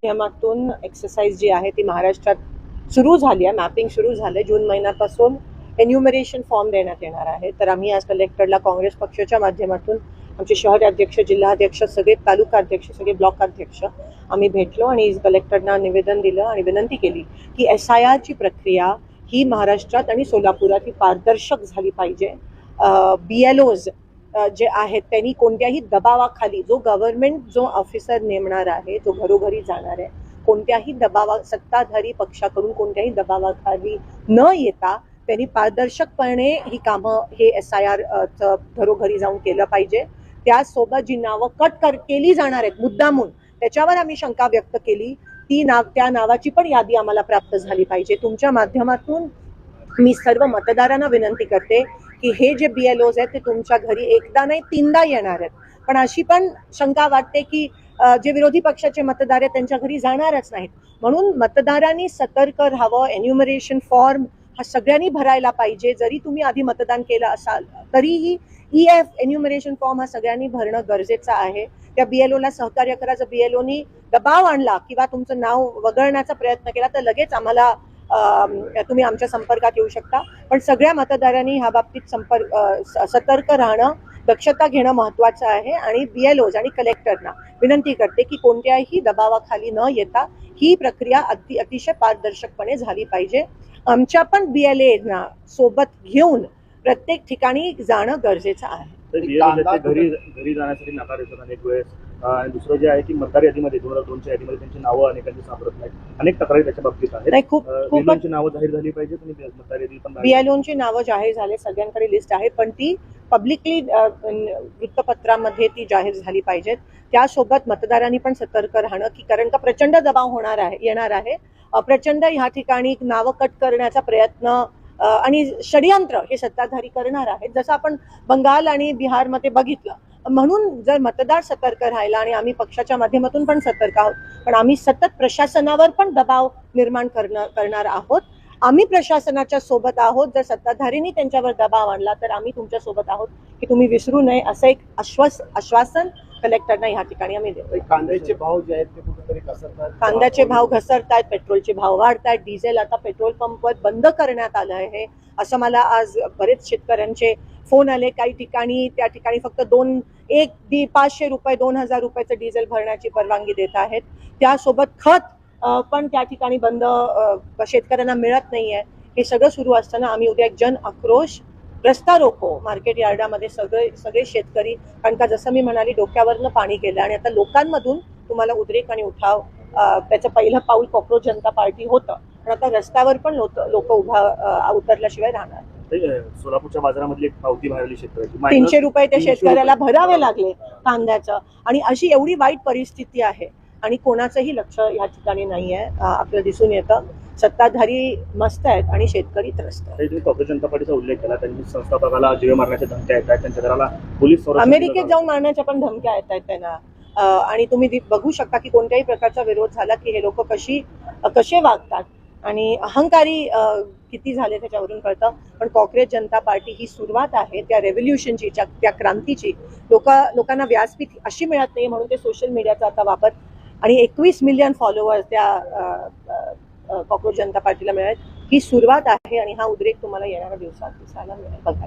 माध्यमातून एक्सरसाइज जी आहे ती महाराष्ट्रात सुरू झाली आहे. मॅपिंग सुरू झालं. जून महिन्यापासून एन्युमरेशन फॉर्म देण्यात येणार आहे. तर आम्ही आज कलेक्टरला काँग्रेस पक्षाच्या माध्यमातून आमचे शहर अध्यक्ष, जिल्हाध्यक्ष, सगळे तालुका अध्यक्ष, सगळे ब्लॉक अध्यक्ष आम्ही भेटलो आणि कलेक्टरना निवेदन दिलं आणि विनंती केली की SIRची प्रक्रिया ही महाराष्ट्रात आणि सोलापुरात ही पारदर्शक झाली पाहिजे. BLOज जे आहेत त्यांनी कोणत्याही दबावाखाली जो गव्हर्नमेंट जो ऑफिसर नेमणार आहे, जो घरोघरी जाणार आहे, कोणत्याही सत्ताधारी पक्षाकडून कोणत्याही दबावाखाली न येता त्यांनी पारदर्शकपणे ही कामं हे SIR घरोघरी जाऊन केलं पाहिजे. त्यासोबत जी नावं केली जाणार आहेत मुद्दामून, त्याच्यावर आम्ही शंका व्यक्त केली. त्या नावाची पण यादी आम्हाला प्राप्त झाली पाहिजे. तुमच्या माध्यमातून मी सर्व मतदारांना विनंती करते की हे जे BLOज आहेत ते तुमच्या घरी एकदा नाही 3दा येणार आहेत. पण अशी पण शंका वाटते की जे विरोधी पक्षाचे मतदार आहेत त्यांच्या घरी जाणारच नाहीत. म्हणून मतदारांनी सतर्क राहावं. एन्युमरेशन फॉर्म हा सगळ्यांनी भरायला पाहिजे. जरी तुम्ही आधी मतदान केलं असाल तरीही EF एन्युमरेशन फॉर्म हा सगळ्यांनी भरणं गरजेचं आहे. त्या BLOला सहकार्य करा. जर BLOनी दबाव आणला किंवा तुमचं नाव वगळण्याचा प्रयत्न केला तर लगेच आम्हाला तुम्ही आमच्या संपर्कात येऊ शकता. पण सगळ्या मतदारांनी ह्या बाबतीत सतर्क राहणं, दक्षता घेणं महत्त्वाचं आहे. आणि BLOज आणि कलेक्टरना विनंती करते की कोणत्याही दबावाखाली न येता ही प्रक्रिया अतिशय पारदर्शकपणे झाली पाहिजे. आमच्या पण BLAना सोबत घेऊन प्रत्येक ठिकाणी जाणं गरजेचं आहे. घरी जाण्यासाठी नकार येतात अनेक वेळेस. आणि दुसरं जे आहे की मतदार यादीमध्ये 2002च्या यादीमध्ये त्यांची नावं अनेकांची सापडत नाहीत. अनेक तक्रारी त्याच्या बाबतीत आहेत. खूप नावं जाहीर झाली पाहिजेत आणि मतदार यादी पण BLOची नावं जाहीर झाले. सगळ्यांकडे लिस्ट आहे, पण ती पब्लिकली वृत्तपत्रामध्ये ती जाहीर झाली पाहिजेत. त्यासोबत मतदारांनी पण सतर्क राहणं की कारण का प्रचंड दबाव येणार आहे. प्रचंड ह्या ठिकाणी नावं कट करण्याचा प्रयत्न आणि षडयंत्र हे सत्ताधारी करणार आहेत, जसं आपण बंगाल आणि बिहारमध्ये बघितलं. म्हणून जर मतदार सतर्क राहिला आणि आम्ही पक्षाच्या माध्यमातून पण सतर्क आहोत, पण आम्ही सतत प्रशासनावर पण दबाव निर्माण करणार आहोत. आम्ही प्रशासनाच्या सोबत आहोत. जर सत्ताधारींनी त्यांच्यावर दबाव आणला तर आम्ही तुमच्या सोबत आहोत की तुम्ही विसरू नये, असं एक आश्वासन कलेक्टरना ह्या ठिकाणी आम्ही देतो. कांद्याचे भाव जे आहेत ते कुठेतरी घसरतात. कांद्याचे भाव घसरतायत, पेट्रोलचे भाव वाढतायत, डिझेल आता पेट्रोल पंपवर बंद करण्यात आलं आहे असं मला आज बरेच शेतकऱ्यांचे फोन आले. काही ठिकाणी त्या ठिकाणी फक्त 500 रुपये 2000 रुपयाचं डिझेल भरण्याची परवानगी देत आहेत. त्यासोबत खत पण त्या ठिकाणी बंद, शेतकऱ्यांना मिळत नाहीये. हे सगळं सुरू असताना आम्ही उद्या एक जन आक्रोश रस्ता रोको मार्केट यार्डामध्ये सगळे शेतकरी, कारण का जसं मी म्हणाली डोक्यावरनं पाणी गेलं आणि आता लोकांमधून तुम्हाला उद्रेक आणि उठाव, त्याचं पहिलं पाऊल कॉक्रोच जनता पार्टी होतं, पण आता रस्त्यावर पण लोक उतरल्याशिवाय राहणार. सोलापूरच्या बाजारामधली एक पावती भरली शेतकऱ्याची 300 रुपये त्या शेतकऱ्याला भरावे लागले कांद्याचं. आणि अशी एवढी वाईट परिस्थिती आहे आणि कोणाचंही लक्ष या ठिकाणी नाही आहे. आपल्याला दिसून येतं सत्ताधारी मस्त आहेत आणि शेतकरी त्रस्त आहेत. काँग्रेस जनता पार्टीचा उल्लेख केला. त्यांनी संस्थापकाला जीवे मारण्याच्या धमक्या येत आहेत, त्यांच्या घराला पोलीस अमेरिकेत जाऊन मारण्याच्या पण धमक्या येत आहेत त्यांना. आणि तुम्ही बघू शकता की कोणत्याही प्रकारचा विरोध झाला की हे लोक कसे वागतात आणि अहंकारी किती झाले त्याच्यावरून कळतं. पण काँग्रेस जनता पार्टी ही सुरुवात आहे त्या रेव्होल्युशनची, त्या क्रांतीची. लोकांना व्यासपीठ अशी मिळत नाही म्हणून ते सोशल मीडियाचा आता वापर आणि 21 मिलियन फॉलोअर्स त्या काँग्रेस जनता पार्टीला मिळाले. ही सुरुवात आहे आणि हा उद्रेक तुम्हाला येणाऱ्या दिवसात दिसायला मिळेल. बघा.